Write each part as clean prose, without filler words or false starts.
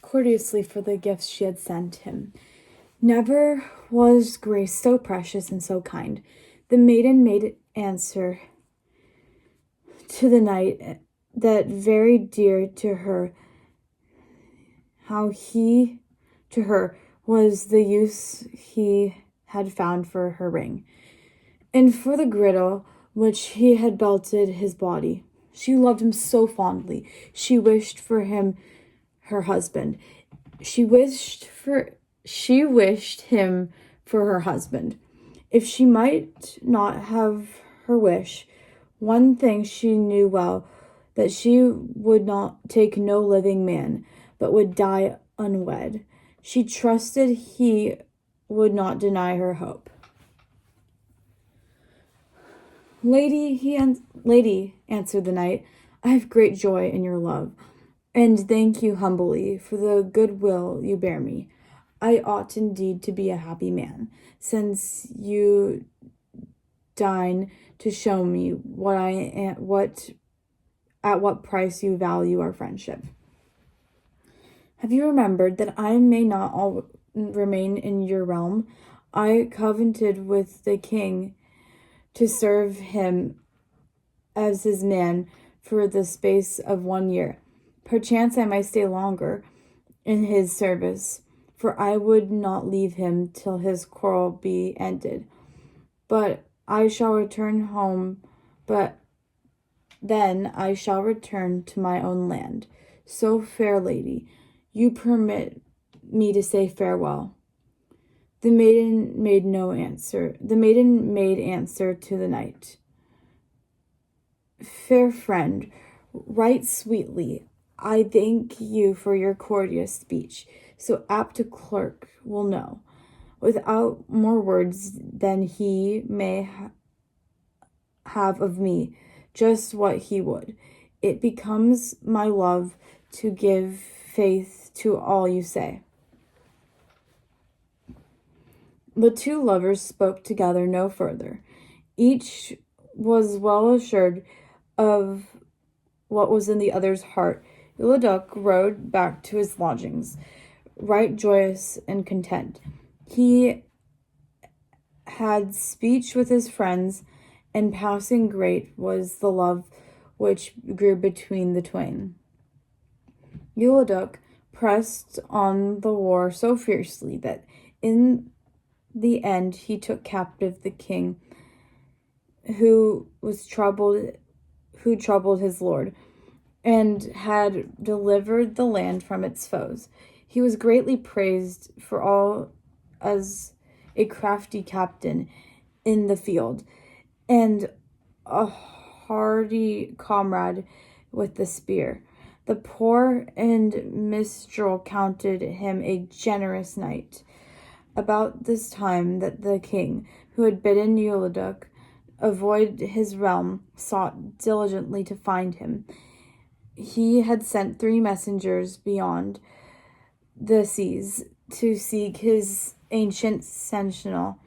courteously for the gifts she had sent him. Never was grace so precious and so kind. The maiden made answer to the knight that very dear to her, how he to her was the use he had found for her ring, and for the girdle which he had belted his body. She loved him so fondly. She wished for him her husband. She wished him for her husband. If she might not have her wish, one thing she knew well, that she would not take no living man, but would die unwed. She trusted he would not deny her hope. Lady, answered the knight, I have great joy in your love, and thank you humbly for the good will you bear me. I ought indeed to be a happy man, since you deign to show me at what price you value our friendship. Have you remembered that I may not all remain in your realm? I covenanted with the king to serve him as his man for the space of 1 year. Perchance I might stay longer in his service, for I would not leave him till his quarrel be ended. But I shall return home, but then I shall return to my own land. So, fair lady, you permit me to say farewell. The maiden made answer to the knight. Fair friend, right sweetly, I thank you for your courteous speech, so apt a clerk will know, without more words than he may have of me, just what he would. It becomes my love to give faith to all you say. The two lovers spoke together no further. Each was well assured of what was in the other's heart. Eliduc rode back to his lodgings, right joyous and content. He had speech with his friends, and passing great was the love which grew between the twain. Eliduc pressed on the war so fiercely that in the end he took captive the king who troubled his lord, and had delivered the land from its foes. He was greatly praised for all as a crafty captain in the field, and a hardy comrade with the spear. The poor and minstrel counted him a generous knight. About this time that the king, who had bidden Eliduc avoid his realm, sought diligently to find him. He had sent 3 messengers beyond the seas to seek his ancient sentinel.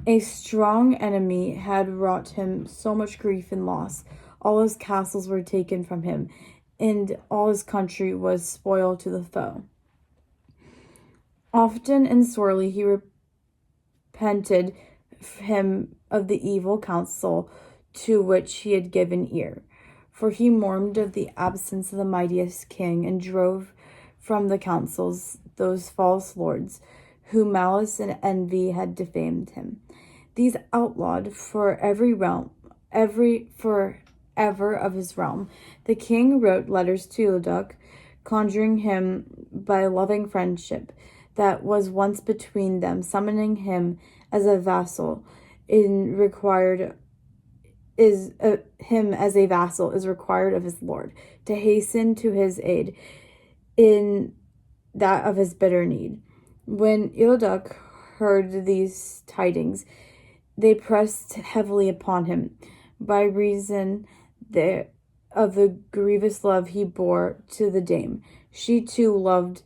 A strong enemy had wrought him so much grief and loss. All his castles were taken from him, and all his country was spoiled to the foe. Often and sorely he repented him of the evil counsel to which he had given ear, for he mourned of the absence of the mightiest king, and drove from the councils those false lords who malice and envy had defamed him. These outlawed for ever of his realm. The king wrote letters to Eliduc, conjuring him by loving friendship that was once between them, summoning him as a vassal is required of his lord, to hasten to his aid in that of his bitter need. When Eliduc heard these tidings, they pressed heavily upon him, by reason of the grievous love he bore to the dame. She too loved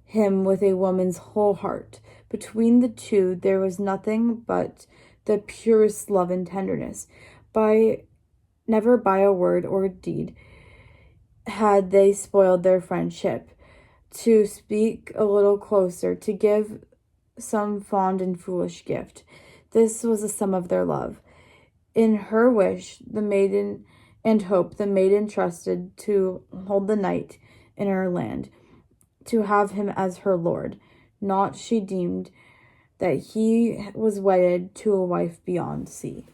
him with a woman's whole heart. Between the two there was nothing but the purest love and tenderness. Never by a word or deed had they spoiled their friendship. to speak a little closer, to give some fond and foolish gift. This was the sum of their love. In her wish, the maiden and hope, the maiden trusted to hold the knight in her land, to have him as her lord. Not she deemed that he was wedded to a wife beyond sea.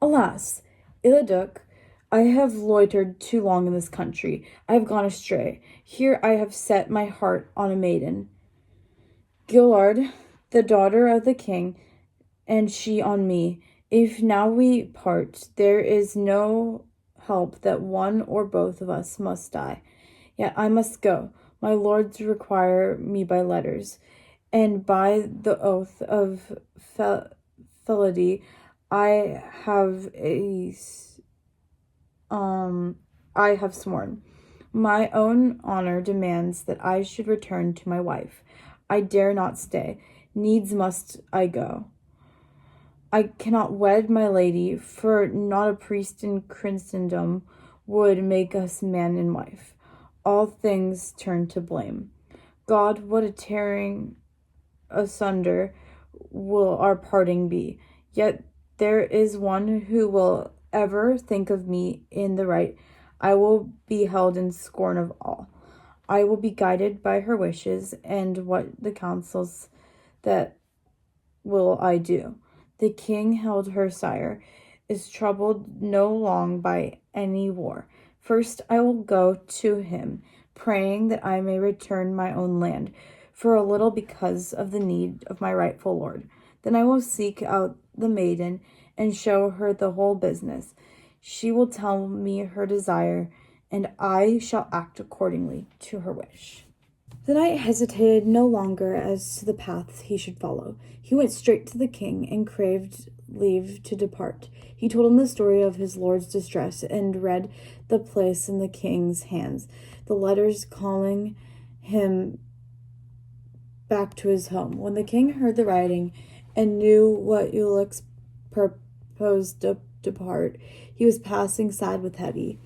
Alas, Eliduc, I have loitered too long in this country. I have gone astray. Here I have set my heart on a maiden, Gillard, the daughter of the king, and she on me. If now we part, there is no help that one or both of us must die. Yet I must go. My lords require me by letters, and by the oath of fidelity I have sworn. My own honor demands that I should return to my wife. I dare not stay. Needs must I go. I cannot wed my lady, for not a priest in Christendom would make us man and wife. All things turn to blame. God, what a tearing asunder will our parting be. Yet there is one who will ever think of me in the right. I will be held in scorn of all. I will be guided by her wishes, and what the counsels that will I do. The king held her sire, is troubled no long by any war. First I will go to him, praying that I may return my own land, for a little because of the need of my rightful lord. Then I will seek out the maiden and show her the whole business. She will tell me her desire, and I shall act accordingly to her wish. The knight hesitated no longer as to the path he should follow. He went straight to the king and craved leave to depart. He told him the story of his lord's distress and read the place in the king's hands, the letters calling him back to his home. When the king heard the writing and knew what Eliduc proposed to depart, he was passing sad with heavy.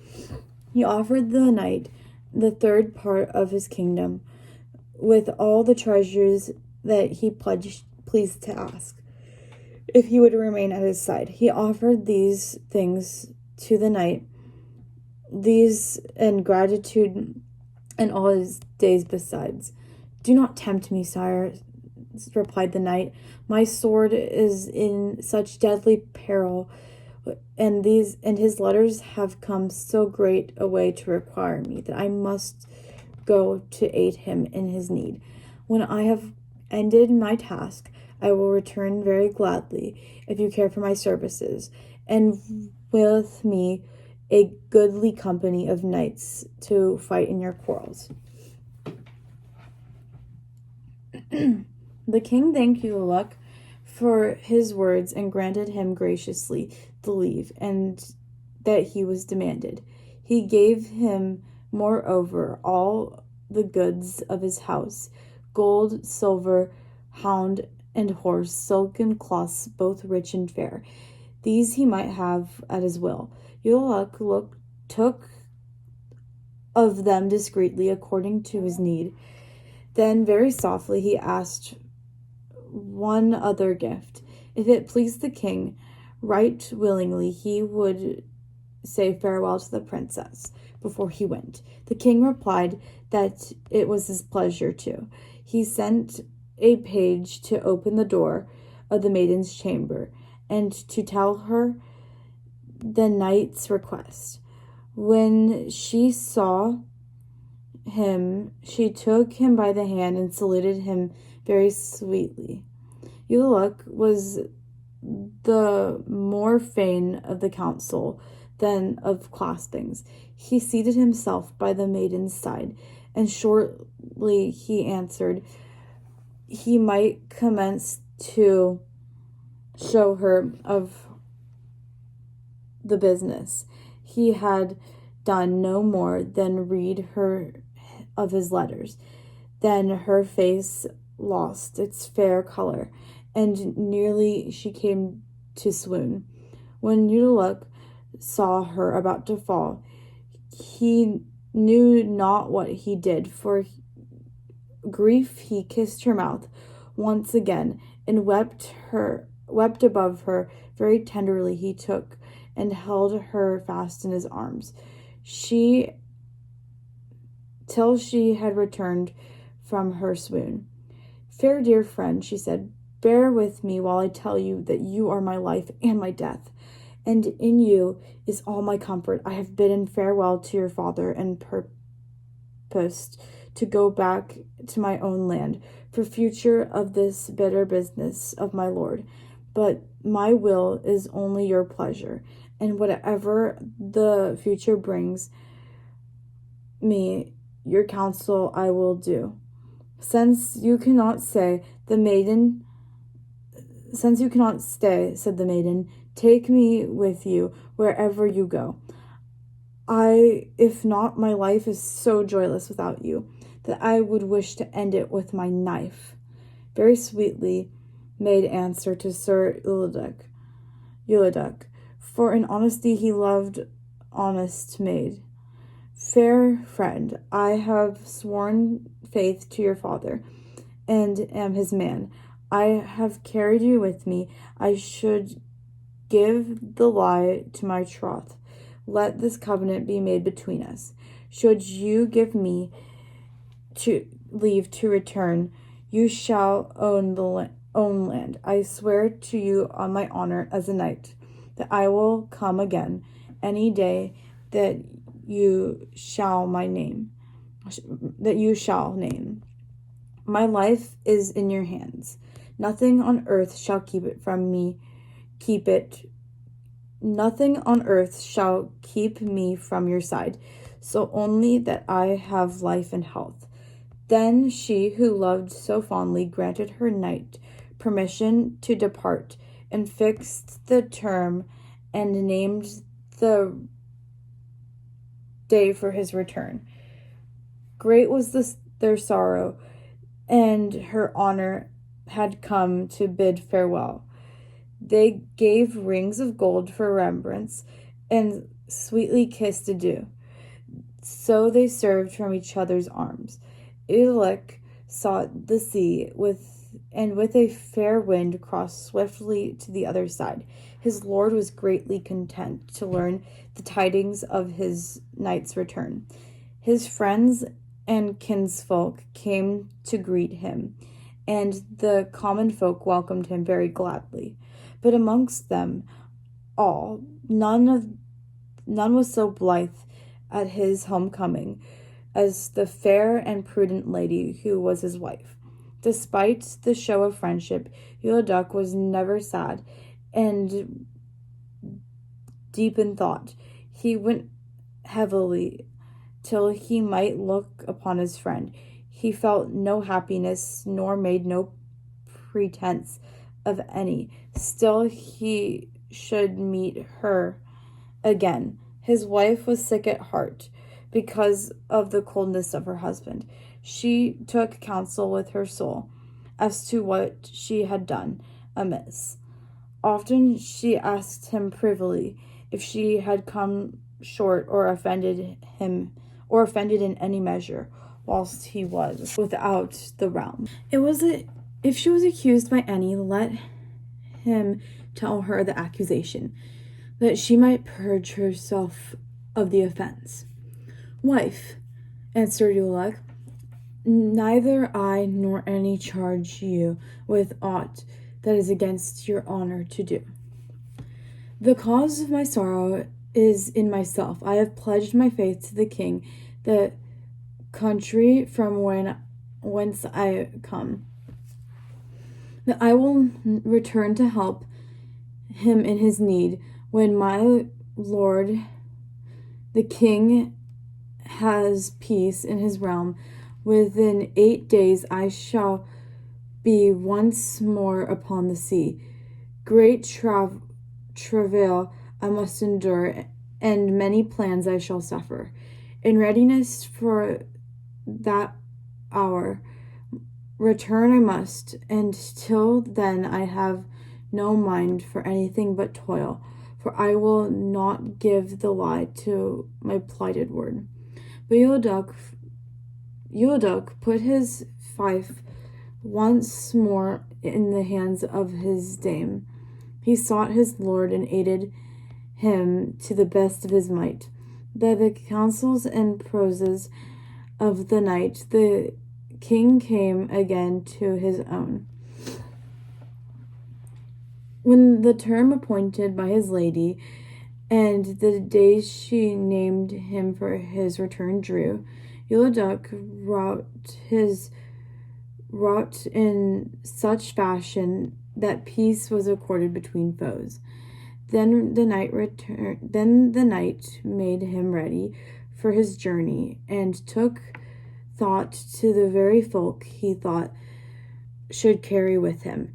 He offered the knight the third part of his kingdom, with all the treasures that he pleased to ask, if he would remain at his side. He offered these things to the knight, these and gratitude and all his days besides. Do not tempt me, sire, replied the knight. My sword is in such deadly peril, and his letters have come so great a way to require me that I must go to aid him in his need. When I have ended my task, I will return very gladly, if you care for my services, and with me a goodly company of knights to fight in your quarrels. The king thanked Eliduc for his words and granted him graciously the leave and that he was demanded. He gave him, moreover, all the goods of his house, gold, silver, hound, and horse, silken cloths, both rich and fair. These he might have at his will. Eliduc took of them discreetly according to his need. Then very softly he asked one other gift. If it pleased the king, right willingly he would say farewell to the princess before he went. The king replied that it was his pleasure too. He sent a page to open the door of the maiden's chamber and to tell her the knight's request. When she saw him, she took him by the hand and saluted him very sweetly. Eliduc was the more fain of the council than of claspings. He seated himself by the maiden's side, and shortly he answered he might commence to show her of the business. He had done no more than read her of his letters. Then her face lost its fair color, and nearly she came to swoon. When Eliduc saw her about to fall, he knew not what he did. For grief he kissed her mouth once again, and wept above her very tenderly. He took and held her fast in his arms, till she had returned from her swoon. Fair dear friend, she said, bear with me while I tell you that you are my life and my death, and in you is all my comfort. I have bidden farewell to your father, and purposed to go back to my own land, for future of this bitter business of my lord. But my will is only your pleasure, and whatever the future brings me, your counsel I will do. Since you cannot stay, said the maiden, take me with you wherever you go. If not, my life is so joyless without you, that I would wish to end it with my knife. Very sweetly made answer to Sir Eliduc, for in honesty he loved honest maid. Fair friend, I have sworn faith to your father, and am his man. I have carried you with me. I should give the lie to my troth. Let this covenant be made between us. Should you give me leave to return, you shall own land. I swear to you on my honor as a knight that I will come again any day that you shall name. My life is in your hands. Nothing on earth shall Nothing on earth shall keep me from your side, so only that I have life and health. Then she who loved so fondly granted her knight permission to depart, and fixed the term and named the day for his return. Great was their sorrow, and her honor had come to bid farewell. They gave rings of gold for remembrance, and sweetly kissed adieu. So they served from each other's arms. Eliduc sought the sea, and with a fair wind crossed swiftly to the other side. His lord was greatly content to learn the tidings of his knight's return. His friends and kinsfolk came to greet him, and the common folk welcomed him very gladly. But amongst them all, none was so blithe at his homecoming as the fair and prudent lady who was his wife. Despite the show of friendship, Eliduc was never sad, and deep in thought. He went heavily till he might look upon his friend. He felt no happiness, nor made no pretense of any. Still he should meet her again. His wife was sick at heart because of the coldness of her husband. She took counsel with her soul as to what she had done amiss. Often she asked him privily if she had come short or offended in any measure whilst he was without the realm. If she was accused by any, let him tell her the accusation, that she might purge herself of the offense. Wife, answered Eliduc, neither I nor any charge you with aught that is against your honor to do. The cause of my sorrow is in myself. I have pledged my faith to the king, the country from whence I come, that I will return to help him in his need. When my lord the king has peace in his realm, within 8 days I shall be once more upon the sea. Great travail I must endure, and many plans I shall suffer. In readiness for that hour, return I must, and till then I have no mind for anything but toil, for I will not give the lie to my plighted word. But Eliduc put his fief once more in the hands of his dame. He sought his lord and aided him to the best of his might. By the counsels and proses of the night, the king came again to his own. When the term appointed by his lady and the day she named him for his return drew, Eliduc wrought in such fashion that peace was accorded between foes. Then the knight made him ready for his journey, and took thought to the very folk he thought should carry with him.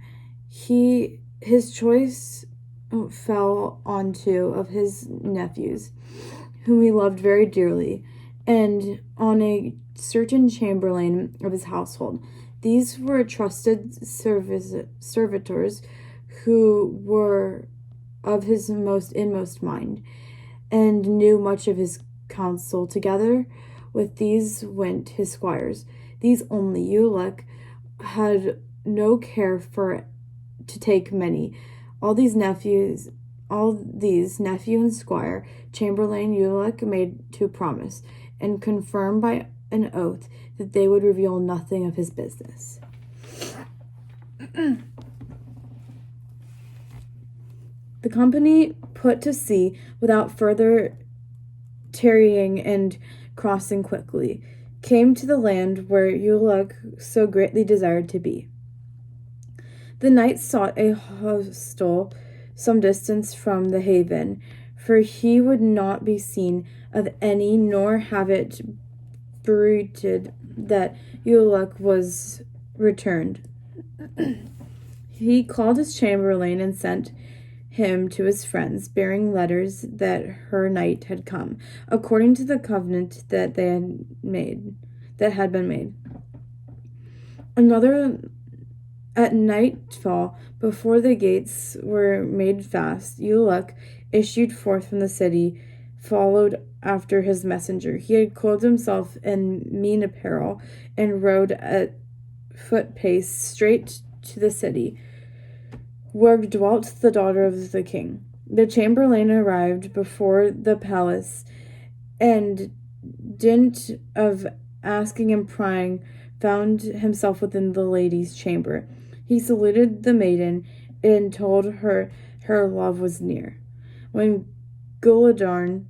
His choice fell on two of his nephews, whom he loved very dearly, and on a certain chamberlain of his household. These were trusted servitors who were of his inmost mind, and knew much of his counsel. Together with these went his squires. These only Eliduc had no care for to take many. All these nephew and squire, chamberlain Eliduc made to promise, and confirm by an oath that they would reveal nothing of his business. The company put to sea without further tarrying, and crossing quickly, came to the land where Eliduc so greatly desired to be. The knight sought a hostel some distance from the haven, for he would not be seen of any, nor have it bruited that Eliduc was returned. He called his chamberlain and sent him to his friends, bearing letters that her knight had come, according to the covenant that had been made. At nightfall, before the gates were made fast, Eliduc issued forth from the city, followed after his messenger. He had clothed himself in mean apparel, and rode at foot pace straight to the city, where dwelt the daughter of the king. The chamberlain arrived before the palace, and dint of asking and prying, found himself within the lady's chamber. He saluted the maiden, and told her her love was near. When Guilliadorn,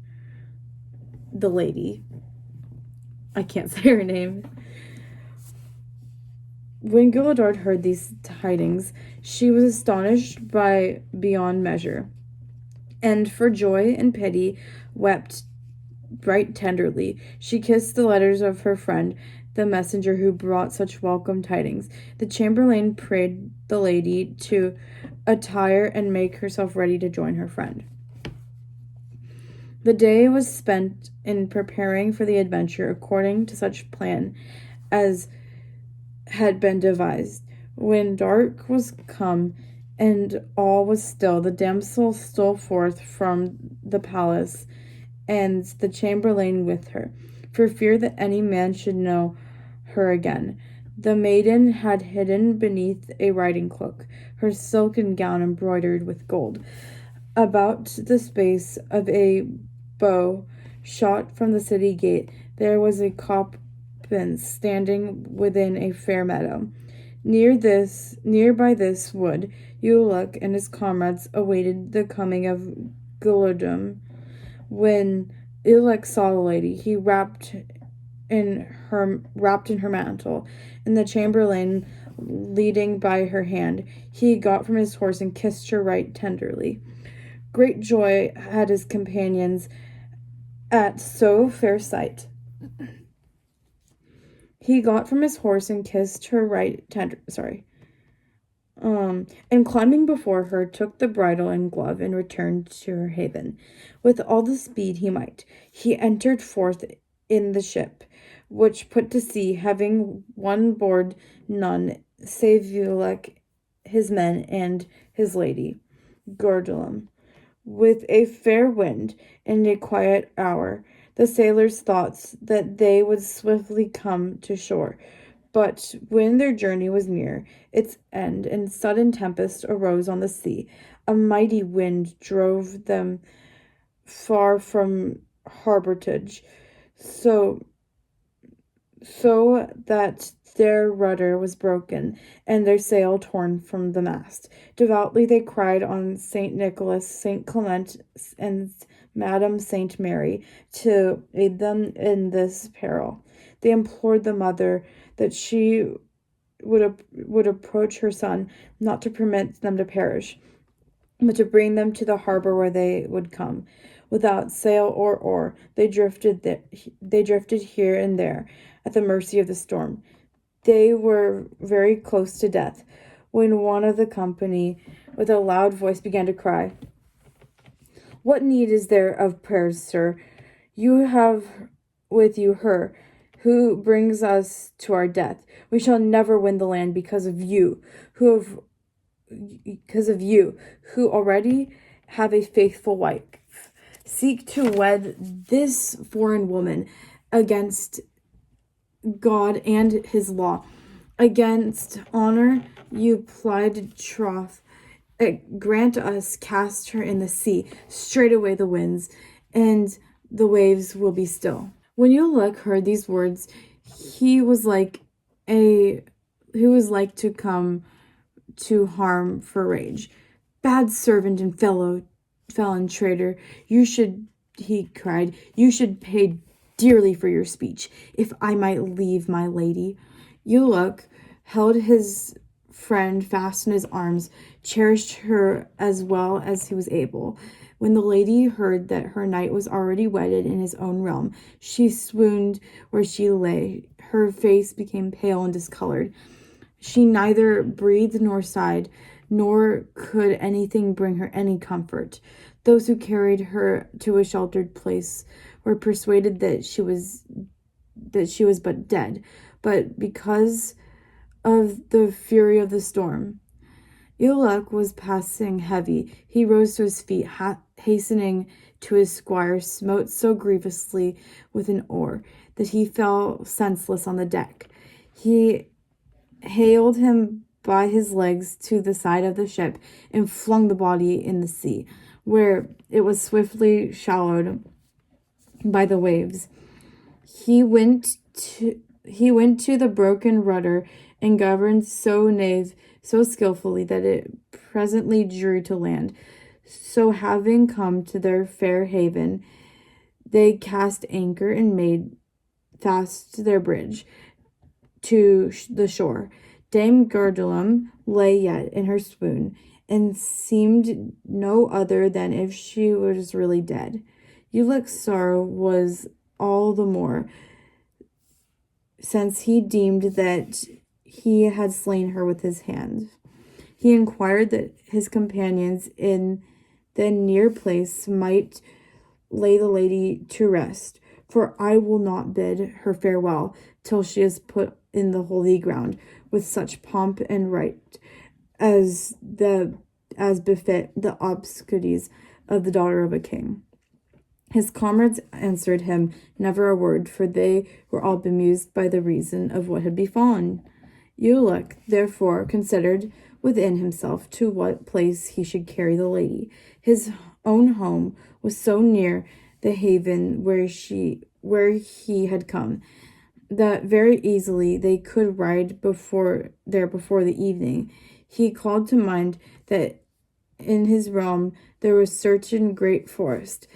the lady, I can't say her name, when Guilliadorn heard these tidings, she was astonished beyond measure, and for joy and pity wept right tenderly. She kissed the letters of her friend, the messenger who brought such welcome tidings. The chamberlain prayed the lady to attire and make herself ready to join her friend. The day was spent in preparing for the adventure according to such plan as had been devised. When dark was come and all was still, the damsel stole forth from the palace, and the chamberlain with her, for fear that any man should know her again. The maiden had hidden beneath a riding cloak her silken gown embroidered with gold. About the space of a bow shot from the city gate, there was a coppice standing within a fair meadow. Near by this wood, Eliduc and his comrades awaited the coming of Guilliadorn. When Eliduc saw the lady, he wrapped in her mantle, and the chamberlain leading by her hand, he got from his horse and kissed her right tenderly. Great joy had his companions at so fair sight. He got from his horse and kissed her and climbing before her, took the bridle and glove and returned to her haven. With all the speed he might, he entered forth in the ship, which put to sea, having on board none save Eliduc, his men, and his lady, Guilliadorn. With a fair wind and a quiet hour, The sailors thought that they would swiftly come to shore. But when their journey was near its end and sudden tempest arose on the sea, a mighty wind drove them far from harborage, so that their rudder was broken and their sail torn from the mast. Devoutly they cried on Saint Nicholas, Saint Clement, and Madame Saint Mary to aid them in this peril. They implored the mother that she would approach her son, not to permit them to perish, but to bring them to the harbor where they would come. Without sail or oar, they drifted here and there at the mercy of the storm. They were very close to death when one of the company, with a loud voice, began to cry, "What need is there of prayers, sir? You have with you her who brings us to our death. We shall never win the land because of you, who already have a faithful wife. Seek to wed this foreign woman against God and his law. Against honor you plied troth. Grant us cast her in the sea. Straightway the winds and the waves will be still." When Eliduc heard these words, he was like to come to harm for rage. "Bad servant and felon traitor, he cried, you should pay dearly for your speech. If I might leave my lady." Eliduc held his friend fast in his arms, cherished her as well as he was able. When the lady heard that her knight was already wedded in his own realm, she swooned where she lay. Her face became pale and discolored. She neither breathed nor sighed, nor could anything bring her any comfort. Those who carried her to a sheltered place were persuaded that she was but dead, but because of the fury of the storm. Eliduc was passing heavy. He rose to his feet, hastening to his squire, smote so grievously with an oar that he fell senseless on the deck. He haled him by his legs to the side of the ship and flung the body in the sea, where it was swiftly swallowed by the waves. He went to the broken rudder and governed so skillfully that it presently drew to land. So having come to their fair haven, they cast anchor and made fast their bridge to the shore. Dame Gardulum lay yet in her swoon, and seemed no other than if she was really dead. Eliduc's sorrow was all the more, since he deemed that he had slain her with his hand. He inquired that his companions in the near place might lay the lady to rest, "for I will not bid her farewell till she is put in the holy ground with such pomp and rite as befit the obsequies of the daughter of a king." His comrades answered him never a word, for they were all bemused by the reason of what had befallen. Eliduc therefore considered within himself to what place he should carry the lady. His own home was so near the haven where he had come, that very easily they could ride before the evening. He called to mind that in his realm there was certain great forest,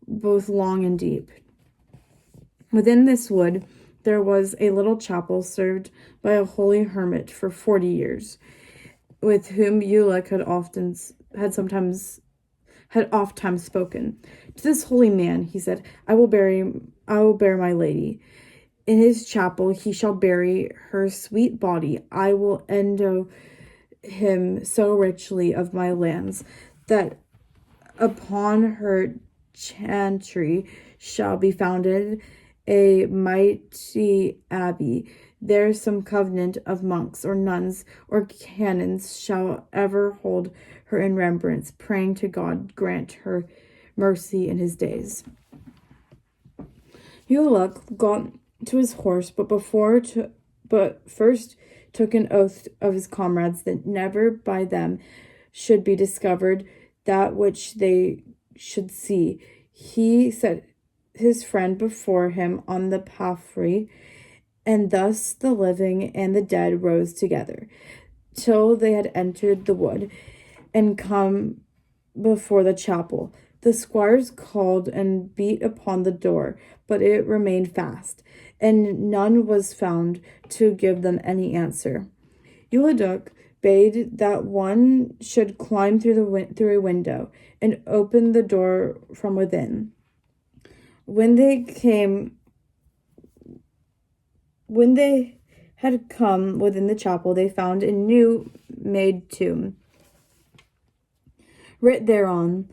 both long and deep. Within this wood there was a little chapel served by a holy hermit for 40 years, with whom Eliduc had ofttimes spoken. "To this holy man," he said, I will bear my lady. In his chapel he shall bury her sweet body. I will endow him so richly of my lands, that upon her chantry shall be founded a mighty abbey. There some covenant of monks or nuns or canons shall ever hold her in remembrance, praying to God grant her mercy in his days." Eliduc got to his horse, but first took an oath of his comrades that never by them should be discovered that which they should see. He set his friend before him on the palfrey, and thus the living and the dead rose together, till they had entered the wood and come before the chapel. The squires called and beat upon the door, but it remained fast, and none was found to give them any answer. Eliduc bade that one should climb through a window and open the door from within. When they had come within the chapel, they found a new made tomb. Writ thereon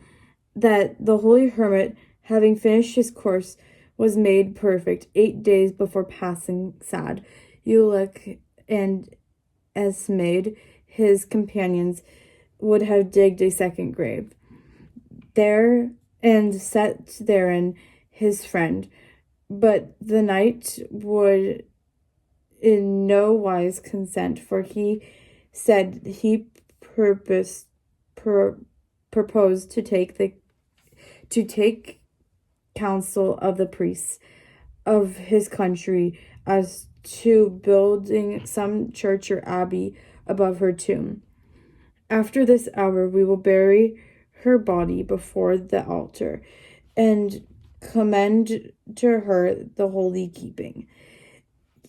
that the holy hermit, having finished his course, was made perfect 8 days before passing sad. Eliduc and Esmade, his companions, would have digged a second grave there and set therein his friend, but the knight would in no wise consent, for he said he proposed to take counsel of the priests of his country as to building some church or abbey above her tomb. After this hour we will bury her body before the altar and commend to her the holy keeping.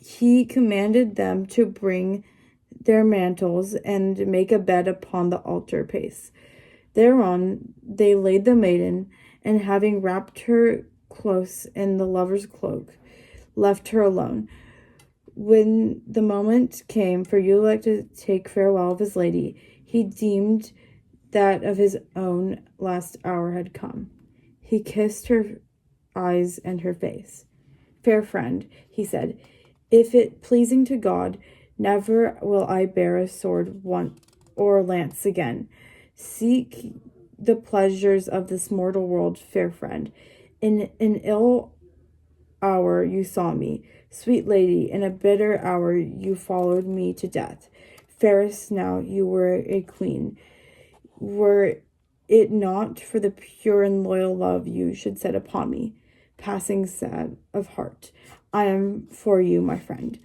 He commanded them to bring their mantles and make a bed upon the altar place. Thereon they laid the maiden, and having wrapped her close in the lover's cloak, left her alone. When the moment came for Eliduc to take farewell of his lady, he deemed that of his own last hour had come. He kissed her eyes and her face. Fair friend, he said, if it pleasing to God, never will I bear a sword or lance again. Seek the pleasures of this mortal world, fair friend. In an ill hour you saw me, sweet lady, in a bitter hour you followed me to death. Fairest now you were a queen. Were it not for the pure and loyal love you should set upon me, passing sad of heart, I am for you, my friend,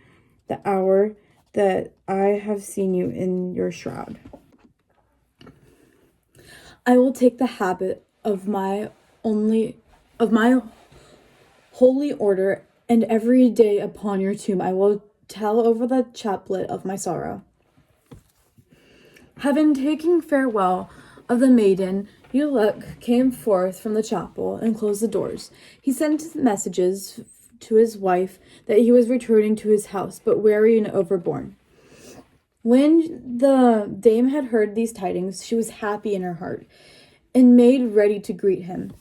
the hour that I have seen you in your shroud. I will take the habit of my holy order, and every day upon your tomb I will tell over the chaplet of my sorrow. Having taken farewell of the maiden, Eliduc came forth from the chapel and closed the doors. He sent messages to his wife that he was returning to his house, but weary and overborne. When the dame had heard these tidings, she was happy in her heart, and made ready to greet him.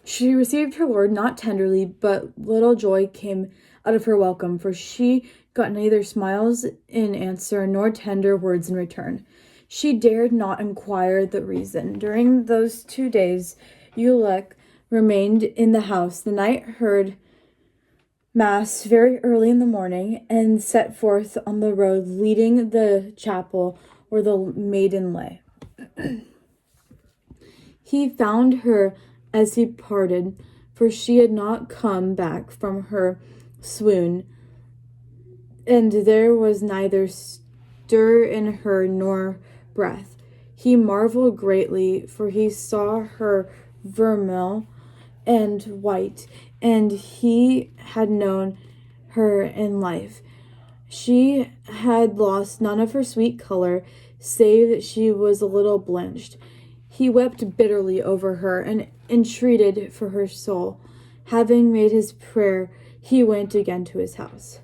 She received her lord not tenderly, but little joy came out of her welcome, for she got neither smiles in answer nor tender words in return. She dared not inquire the reason. During those 2 days, Eliduc remained in the house. The knight heard mass very early in the morning and set forth on the road leading the chapel where the maiden lay. He found her as he parted, for she had not come back from her swoon, and there was neither stir in her nor breath. He marveled greatly, for he saw her vermeil and white, and he had known her in life. She had lost none of her sweet color, save that she was a little blanched. He wept bitterly over her and entreated for her soul. Having made his prayer, he went again to his house.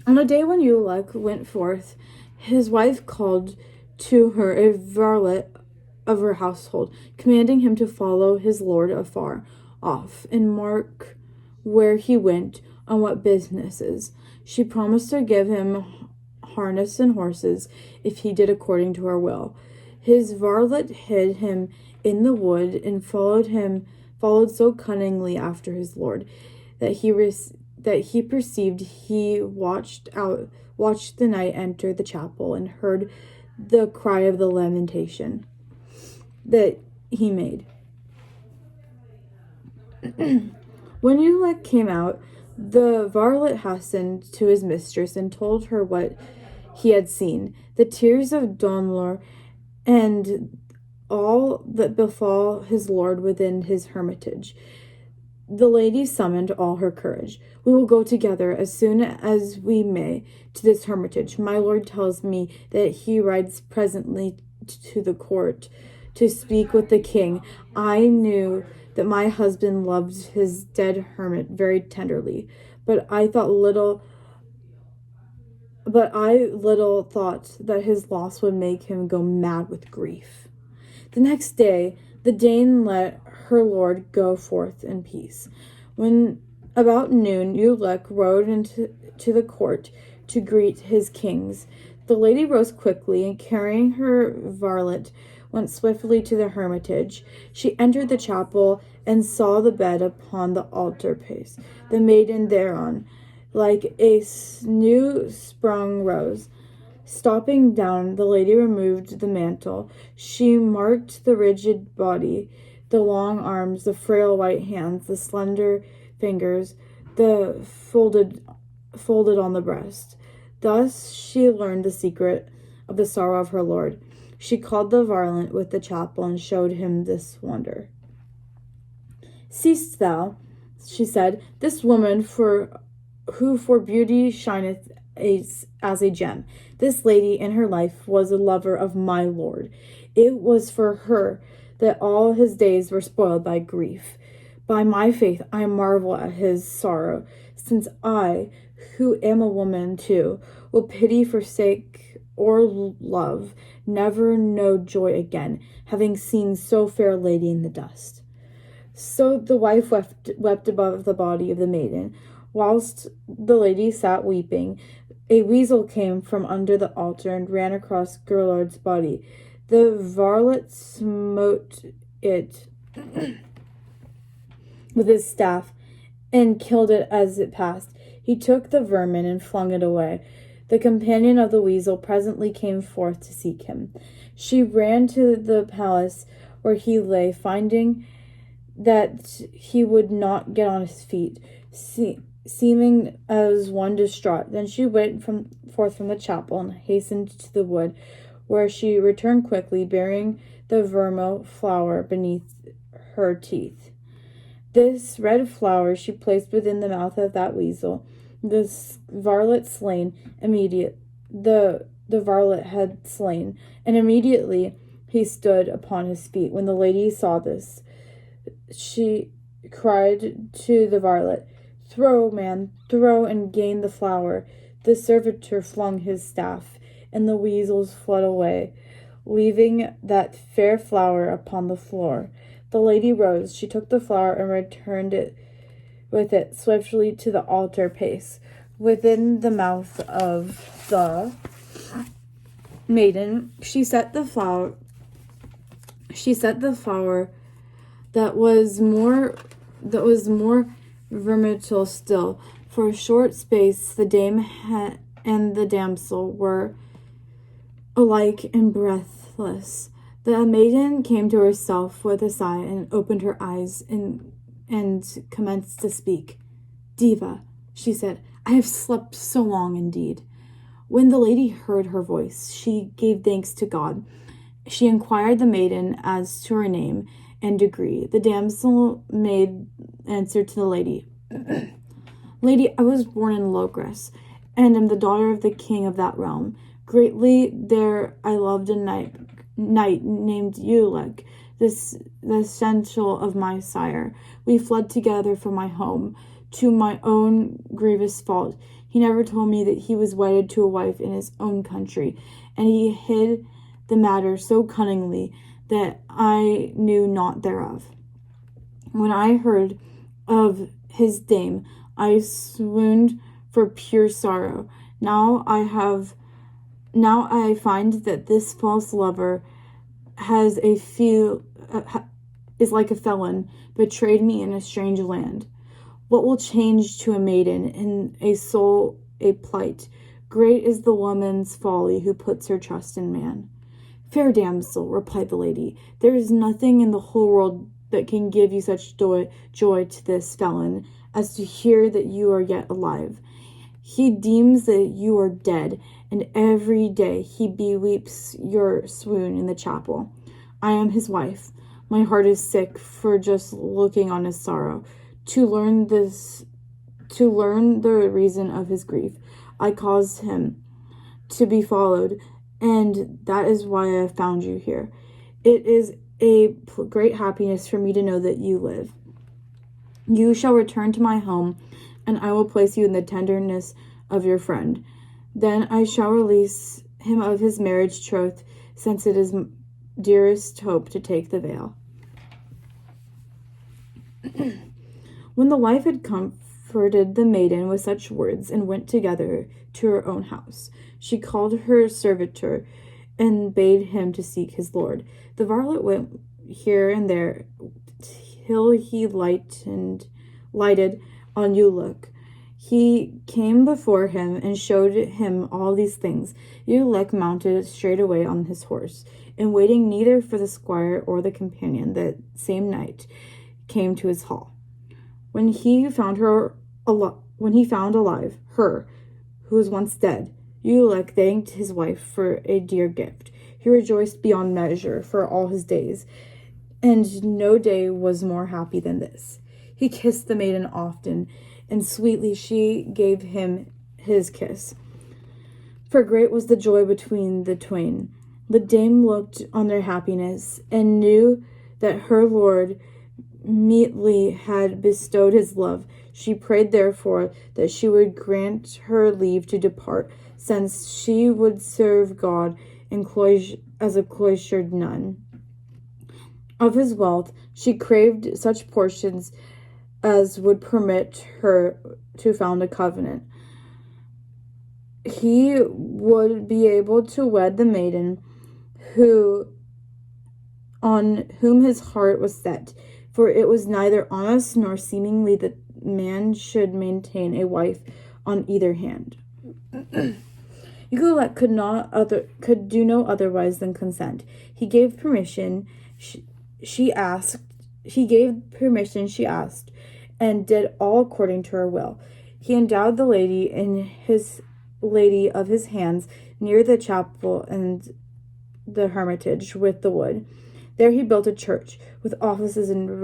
On a day when Eliduc went forth, his wife called to her a varlet of her household, commanding him to follow his lord afar off and mark where he went, on what businesses. She promised to give him harness and horses if he did according to her will. His varlet hid him in the wood and followed so cunningly after his lord that he perceived he watched the knight enter the chapel and heard the cry of the lamentation that he made. When Eliduc came out, the varlet hastened to his mistress and told her what he had seen, the tears of Donlor, and all that befall his lord within his hermitage. The lady summoned all her courage. "We will go together as soon as we may to this hermitage. My lord tells me that he rides presently to the court to speak with the king. I knew that my husband loved his dead hermit very tenderly, but I little thought that his loss would make him go mad with grief." The next day, the Dane let her lord go forth in peace. When about noon, Eliduc rode into the court to greet his kings. The lady rose quickly and, carrying her varlet, went swiftly to the hermitage. She entered the chapel and saw the bed upon the altar place, the maiden thereon, like a new sprung rose. Stopping down, the lady removed the mantle. She marked the rigid body, the long arms, the frail white hands, the slender fingers, the folded on the breast. Thus she learned the secret of the sorrow of her lord. She called the varlet with the chapel and showed him this wonder. "Seest thou," she said, "this woman who for beauty shineth as a gem. This lady in her life was a lover of my lord. It was for her that all his days were spoiled by grief. By my faith, I marvel at his sorrow, since I, who am a woman too, will pity, forsake, or love, never know joy again, having seen so fair a lady in the dust." So the wife wept above the body of the maiden. Whilst the lady sat weeping, a weasel came from under the altar and ran across Gerlard's body. The varlet smote it with his staff and killed it as it passed. He took the vermin and flung it away. The companion of the weasel presently came forth to seek him. She ran to the palace where he lay, finding that he would not get on his feet, seeming as one distraught. Then she went forth from the chapel and hastened to the wood, where she returned quickly, bearing the vermeil flower beneath her teeth. This red flower she placed within the mouth of that weasel. The varlet had slain, and immediately he stood upon his feet. When the lady saw this, she cried to the varlet, "Throw, man, throw, and gain the flower." The servitor flung his staff, and the weasels fled away, leaving that fair flower upon the floor. The lady rose. She took the flower and returned it with it swiftly to the altar place. Within the mouth of the maiden, she set the flower that was more vermeil still. For a short space the dame and the damsel were alike and breathless. The maiden came to herself with a sigh and opened her eyes and commenced to speak. "Diva," she said, "I have slept so long indeed." When the lady heard her voice, she gave thanks to God. She inquired the maiden as to her name and degree. The damsel made answer to the lady, "Lady, I was born in Logres, and am the daughter of the king of that realm. Greatly there I loved a knight named Eliduc, the essential of my sire. We fled together from my home, to my own grievous fault. He never told me that he was wedded to a wife in his own country, and he hid the matter so cunningly that I knew naught thereof. When I heard of his dame, I swooned for pure sorrow. Now I find that this false lover has a few is like a felon, betrayed me in a strange land. What will change to a maiden in a soul a plight? Great is the woman's folly who puts her trust in man. Fair damsel, replied the lady, there is nothing in the whole world that can give you such joy to this felon as to hear that you are yet alive. He deems that you are dead, and every day he beweeps your swoon in the chapel. I am his wife. My heart is sick for just looking on his sorrow. To learn the reason of his grief, I caused him to be followed, and that is why I have found you here. It is a great happiness for me to know that you live. You shall return to my home, and I will place you in the tenderness of your friend. Then I shall release him of his marriage troth, since it is dearest hope to take the veil. When the wife had comforted the maiden with such words, and went together to her own house, she called her servitor, and bade him to seek his lord. The varlet went here and there till he lighted on Eliduc. He came before him and showed him all these things. Eliduc mounted straightway on his horse, and waiting neither for the squire or the companion, that same night came to his hall. When he found alive her who was once dead, Eliduc thanked his wife for a dear gift. He rejoiced beyond measure for all his days, and no day was more happy than this. He kissed the maiden often, and sweetly she gave him his kiss. For great was the joy between the twain. The dame looked on their happiness, and knew that her lord meetly had bestowed his love. She prayed therefore that she would grant her leave to depart, since she would serve God as a cloistered nun. Of his wealth she craved such portions as would permit her to found a covenant. He would be able to wed the maiden on whom his heart was set, for it was neither honest nor seemingly that man should maintain a wife on either hand. Eliduc could do no otherwise than consent. He gave permission she asked, and did all according to her will. He endowed the lady of his hands near the chapel and the hermitage with the wood. There he built a church, with offices and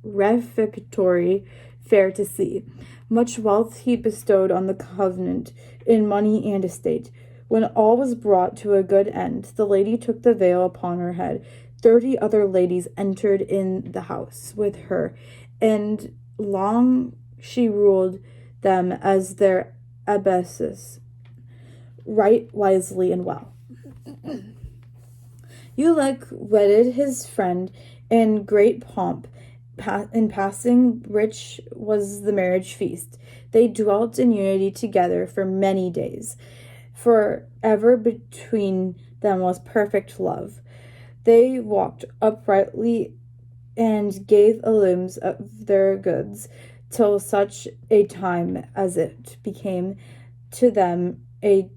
refectory fair to see. Much wealth he bestowed on the covenant, in money and estate. When all was brought to a good end, the lady took the veil upon her head. 30 other ladies entered in the house with her, and long she ruled them as their abbesses, right wisely and well. Eliduc wedded his friend in great pomp. In passing rich was the marriage feast. They dwelt in unity together for many days. For ever between them was perfect love. They walked uprightly and gave alms of their goods till such a time as it became to them a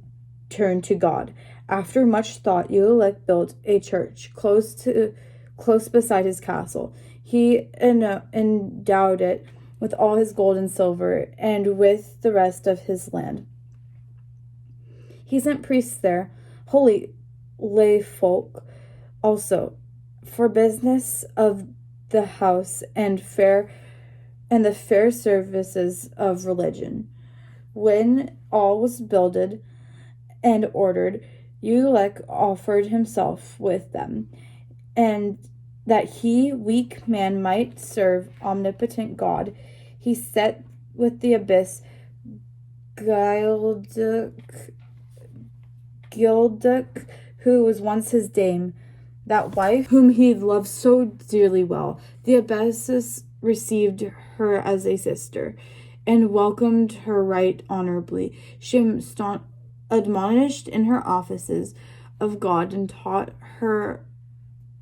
turn to God. After much thought, Eliduc built a church close beside his castle. He endowed it with all his gold and silver, and with the rest of his land. He sent priests there, holy lay folk also, for business of the house and the fair services of religion. When all was builded and ordered, Eliduc offered himself with them, and that he, weak man, might serve omnipotent God, he set with the abyss Eliduc, who was once his dame, that wife whom he loved so dearly well. The abbess received her as a sister, and welcomed her right honorably. She admonished in her offices of God, and taught her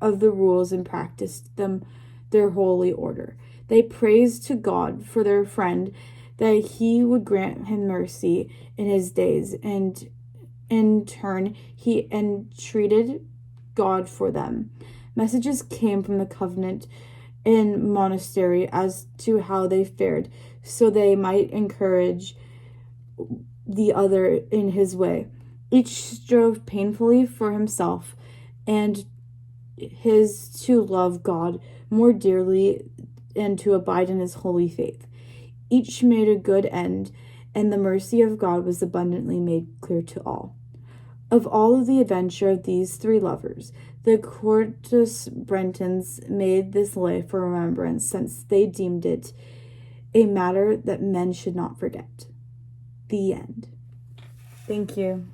of the rules and practiced them their holy order. They praised to God for their friend that he would grant him mercy in his days, and in turn he entreated God for them. Messages came from the convent and monastery as to how they fared, so they might encourage the other in his way. Each strove painfully for himself and his to love God more dearly and to abide in his holy faith. Each made a good end, and the mercy of God was abundantly made clear to all. Of all of the adventure of these three lovers, the Cortes Bretons made this lay for remembrance, since they deemed it a matter that men should not forget. The end. Thank you.